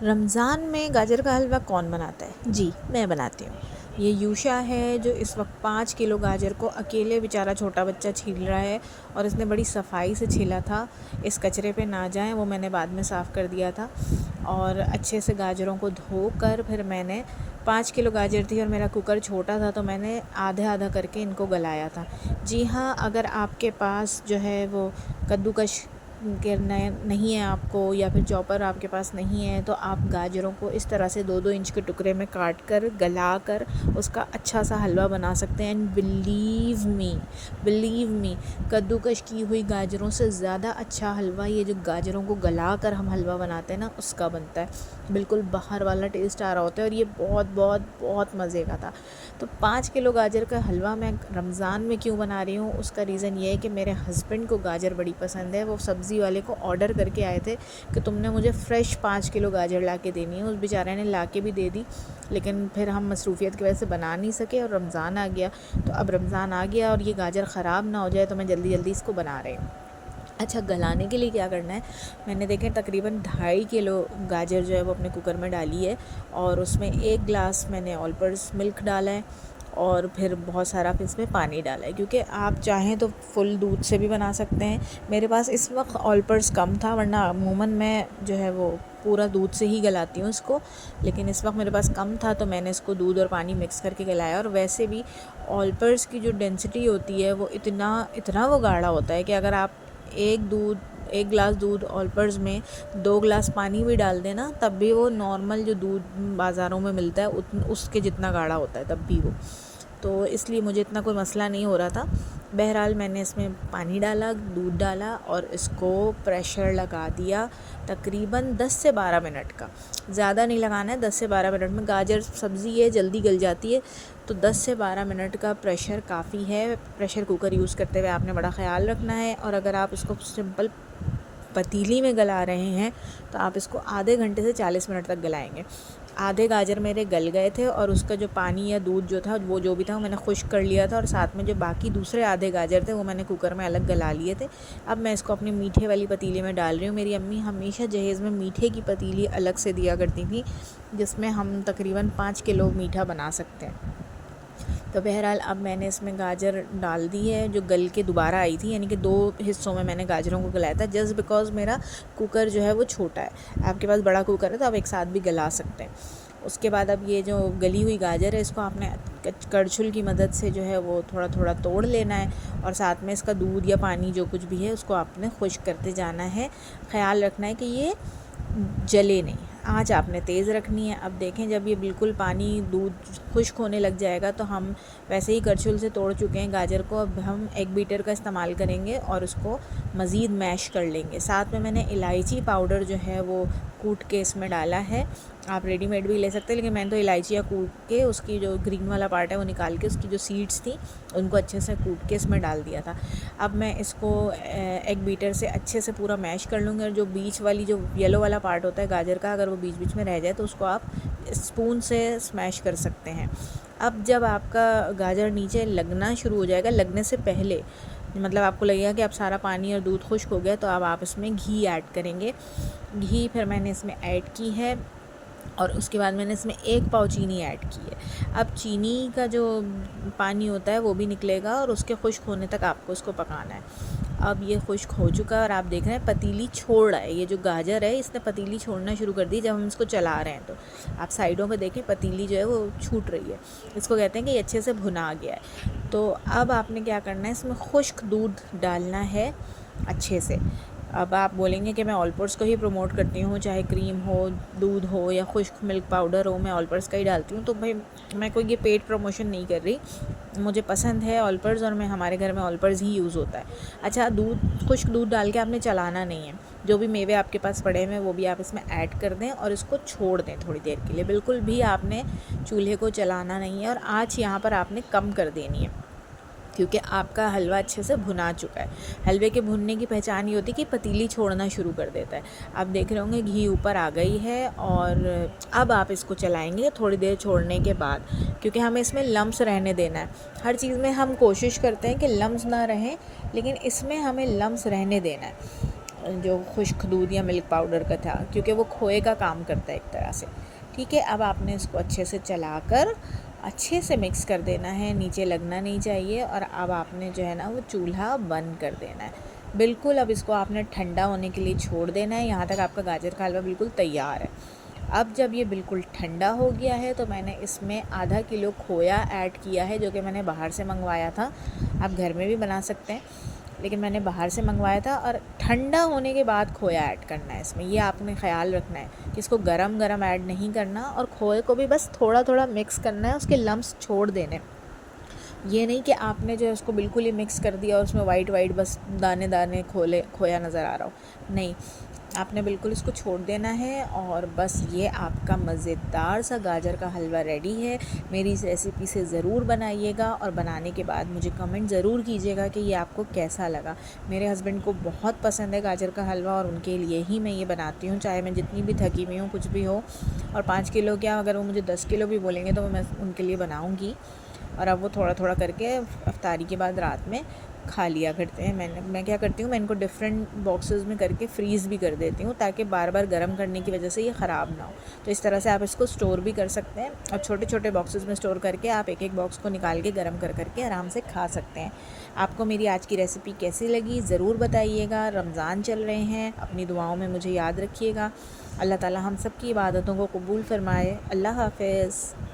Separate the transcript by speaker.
Speaker 1: रमज़ान में गाजर का हलवा कौन बनाता है? जी, मैं बनाती हूँ। ये यूशा है जो इस वक्त 5 किलो गाजर को अकेले बेचारा छोटा बच्चा छील रहा है और इसने बड़ी सफाई से छीला था। इस कचरे पे ना जाएं, वो मैंने बाद में साफ़ कर दिया था। और अच्छे से गाजरों को धोकर फिर मैंने 5 किलो गाजर थी और मेरा कुकर छोटा था तो मैंने आधा आधा करके इनको गलाया था। जी हाँ, अगर आपके पास जो है वो कद्दूकश के नए नहीं है आपको, या फिर चॉपर आपके पास नहीं है, तो आप गाजरों को इस तरह से 2-2 इंच के टुकड़े में काट कर गला कर उसका अच्छा सा हलवा बना सकते हैं। एंड बिलीव मी कद्दूकश की हुई गाजरों से ज़्यादा अच्छा हलवा ये जो गाजरों को गला कर हम हलवा बनाते हैं ना, उसका बनता है। बिल्कुल बाहर वाला टेस्ट आ रहा होता है और ये बहुत बहुत बहुत मज़े का था। तो 5 किलो गाजर का हलवा मैं रमज़ान में क्यों बना रही हूँ, उसका रीज़न ये है कि मेरे हस्बैंड को गाजर बड़ी पसंद है। वो सब्ज़ी वाले को ऑर्डर करके आए थे कि तुमने मुझे फ़्रेश 5 किलो गाजर ला के देनी है। उस बेचारे ने ला के भी दे दी, लेकिन फिर हम मसरूफ़ियत की वजह से बना नहीं सके और रमज़ान आ गया। तो अब रमज़ान आ गया और ये गाजर ख़राब ना हो जाए तो मैं जल्दी जल्दी इसको बना रही हूँ। अच्छा, गलाने के लिए क्या करना है, मैंने देखें तकरीबन 2.5 किलो गाजर जो है वो अपने कुकर में डाली है और उसमें 1 गिलास मैंने ऑल पर्पस मिल्क डाला है और फिर बहुत सारा फिर इसमें पानी डाला है, क्योंकि आप चाहें तो फुल दूध से भी बना सकते हैं। मेरे पास इस वक्त ऑल पर्पस कम था, वरना अमूमन मैं जो है वो पूरा दूध से ही गलाती हूँ इसको, लेकिन इस वक्त मेरे पास कम था तो मैंने इसको दूध और पानी मिक्स करके गलाया। और वैसे भी ऑल पर्पस की जो डेंसिटी होती है वो इतना वो गाढ़ा होता है कि अगर आप एक गिलास दूध ऑल पर्पस में 2 गिलास पानी भी डाल देना, तब भी वो नॉर्मल जो दूध बाज़ारों में मिलता है उसके जितना गाढ़ा होता है तब भी वो। तो इसलिए मुझे इतना कोई मसला नहीं हो रहा था। बहरहाल मैंने इसमें पानी डाला, दूध डाला और इसको प्रेशर लगा दिया तकरीबन 10 से 12 मिनट का। ज़्यादा नहीं लगाना है, 10 से 12 मिनट में गाजर सब्ज़ी है जल्दी गल जाती है, तो 10 से 12 मिनट का प्रेशर काफ़ी है। प्रेशर कुकर यूज़ करते हुए आपने बड़ा ख़्याल रखना है। और अगर आप इसको सिंपल पतीली में गला रहे हैं तो आप इसको आधे घंटे से 40 मिनट तक गलाएंगे। आधे गाजर मेरे गल गए थे और उसका जो पानी या दूध जो था वो जो भी था वो मैंने खुश्क कर लिया था, और साथ में जो बाकी दूसरे आधे गाजर थे वो मैंने कुकर में अलग गला लिए थे। अब मैं इसको अपनी मीठे वाली पतीली में डाल रही हूँ। मेरी अम्मी हमेशा जहेज़ में मीठे की पतीली अलग से दिया करती थी, जिसमें हम तकरीबन 5 किलो मीठा बना सकते हैं। तो बहरहाल अब मैंने इसमें गाजर डाल दी है जो गल के दोबारा आई थी, यानी कि 2 हिस्सों में मैंने गाजरों को गलाया था, जस्ट बिकॉज़ मेरा कुकर जो है वो छोटा है। आपके पास बड़ा कुकर है तो आप एक साथ भी गला सकते हैं। उसके बाद अब ये जो गली हुई गाजर है इसको आपने करछुल की मदद से जो है वो थोड़ा थोड़ा तोड़ लेना है, और साथ में इसका दूध या पानी जो कुछ भी है उसको आपने खुश्क करते जाना है। ख़्याल रखना है कि ये जले नहीं, आँच आपने तेज़ रखनी है। अब देखें जब ये बिल्कुल पानी दूध खुश्क होने लग जाएगा तो हम वैसे ही करछुल से तोड़ चुके हैं गाजर को, अब हम एक बीटर का इस्तेमाल करेंगे और उसको मज़ीद मैश कर लेंगे। साथ में मैंने इलायची पाउडर जो है वो कूट के इसमें डाला है। आप रेडीमेड भी ले सकते हैं, लेकिन मैंने तो इलायचियाँ कूट के उसकी जो ग्रीन वाला पार्ट है वो निकाल के उसकी जो सीड्स थी उनको अच्छे से कूट के इसमें डाल दिया था। अब मैं इसको एक बीटर से अच्छे से पूरा मैश कर लूँगी, और जो बीच वाली जो येलो वाला पार्ट होता है गाजर का, अगर वो बीच बीच में रह जाए तो उसको आप स्पून से स्मैश कर सकते हैं। अब जब आपका गाजर नीचे लगना शुरू हो जाएगा, लगने से पहले मतलब आपको लगेगा कि अब सारा पानी और दूध खुश्क हो गया, तो अब आप इसमें घी ऐड करेंगे। घी फिर मैंने इसमें ऐड की है और उसके बाद मैंने इसमें 1 पाव चीनी ऐड की है। अब चीनी का जो पानी होता है वो भी निकलेगा और उसके खुश्क होने तक आपको इसको पकाना है। अब ये खुश्क हो चुका है और आप देख रहे हैं पतीली छोड़ रहा है। ये जो गाजर है इसने पतीली छोड़ना शुरू कर दी जब हम इसको चला रहे हैं। तो आप साइडों पे देखें पतीली जो है वो छूट रही है, इसको कहते हैं कि ये अच्छे से भुना गया है। तो अब आपने क्या करना है, इसमें खुश्क दूध डालना है अच्छे से। अब आप बोलेंगे कि मैं ऑल पर्पस को ही प्रमोट करती हूँ, चाहे क्रीम हो, दूध हो या खुश्क मिल्क पाउडर हो, मैं ऑल पर्पस का ही डालती हूँ। तो भाई मैं कोई ये पेड प्रमोशन नहीं कर रही, मुझे पसंद है ऑल पर्पस और मैं हमारे घर में ऑल पर्पस ही यूज़ होता है। अच्छा, खुश्क दूध डाल के आपने चलाना नहीं है। जो भी मेवे आपके पास पड़े हुए वो भी आप इसमें ऐड कर दें और इसको छोड़ दें थोड़ी देर के लिए। बिल्कुल भी आपने चूल्हे को चलाना नहीं है और आँच यहाँ पर आपने कम कर देनी है, क्योंकि आपका हलवा अच्छे से भुना चुका है। हलवे के भुनने की पहचान ये होती है कि पतीली छोड़ना शुरू कर देता है। आप देख रहे होंगे घी ऊपर आ गई है और अब आप इसको चलाएंगे थोड़ी देर छोड़ने के बाद, क्योंकि हमें इसमें लम्स रहने देना है। हर चीज़ में हम कोशिश करते हैं कि लम्स ना रहें, लेकिन इसमें हमें लम्स रहने देना है। जो खुश्क दूध या मिल्क पाउडर का था, क्योंकि वो खोए का काम करता है एक तरह से। ठीक है, अब आपने इसको अच्छे से चलाकर अच्छे से मिक्स कर देना है, नीचे लगना नहीं चाहिए। और अब आपने जो है ना वो चूल्हा बंद कर देना है बिल्कुल। अब इसको आपने ठंडा होने के लिए छोड़ देना है। यहाँ तक आपका गाजर का हलवा बिल्कुल तैयार है। अब जब ये बिल्कुल ठंडा हो गया है तो मैंने इसमें आधा किलो खोया ऐड किया है, जो कि मैंने बाहर से मंगवाया था। आप घर में भी बना सकते हैं, लेकिन मैंने बाहर से मंगवाया था। और ठंडा होने के बाद खोया ऐड करना है इसमें, ये आपने ख्याल रखना है कि इसको गरम गरम ऐड नहीं करना। और खोए को भी बस थोड़ा थोड़ा मिक्स करना है, उसके लम्स छोड़ देने। ये नहीं कि आपने जो है उसको बिल्कुल ही मिक्स कर दिया और उसमें वाइट वाइट बस दाने दाने खोया नज़र आ रहा हो, नहीं। आपने बिल्कुल इसको छोड़ देना है। और बस ये आपका मज़ेदार सा गाजर का हलवा रेडी है। मेरी इस रेसिपी से ज़रूर बनाइएगा और बनाने के बाद मुझे कमेंट ज़रूर कीजिएगा कि ये आपको कैसा लगा। मेरे हस्बैंड को बहुत पसंद है गाजर का हलवा, और उनके लिए ही मैं ये बनाती हूँ, चाहे मैं जितनी भी थकी हुई हूँ, कुछ भी हो। और 5 किलो क्या, अगर वो मुझे 10 किलो भी बोलेंगे तो मैं उनके लिए बनाऊँगी। और अब वो थोड़ा थोड़ा करके अफ्तारी के बाद रात में खा लिया करते हैं। मैं क्या करती हूँ, मैं इनको डिफरेंट बॉक्सेस में करके फ्रीज़ भी कर देती हूँ, ताकि बार बार गर्म करने की वजह से ये ख़राब ना हो। तो इस तरह से आप इसको स्टोर भी कर सकते हैं, और छोटे छोटे बॉक्सेस में स्टोर करके आप एक एक बॉक्स को निकाल के गर्म कर करके आराम से खा सकते हैं। आपको मेरी आज की रेसिपी कैसी लगी ज़रूर बताइएगा। रमज़ान चल रहे हैं, अपनी दुआओं में मुझे याद रखिएगा। अल्लाह ताला हम सब की इबादतों को कबूल फ़रमाए। अल्लाह हाफ़िज़।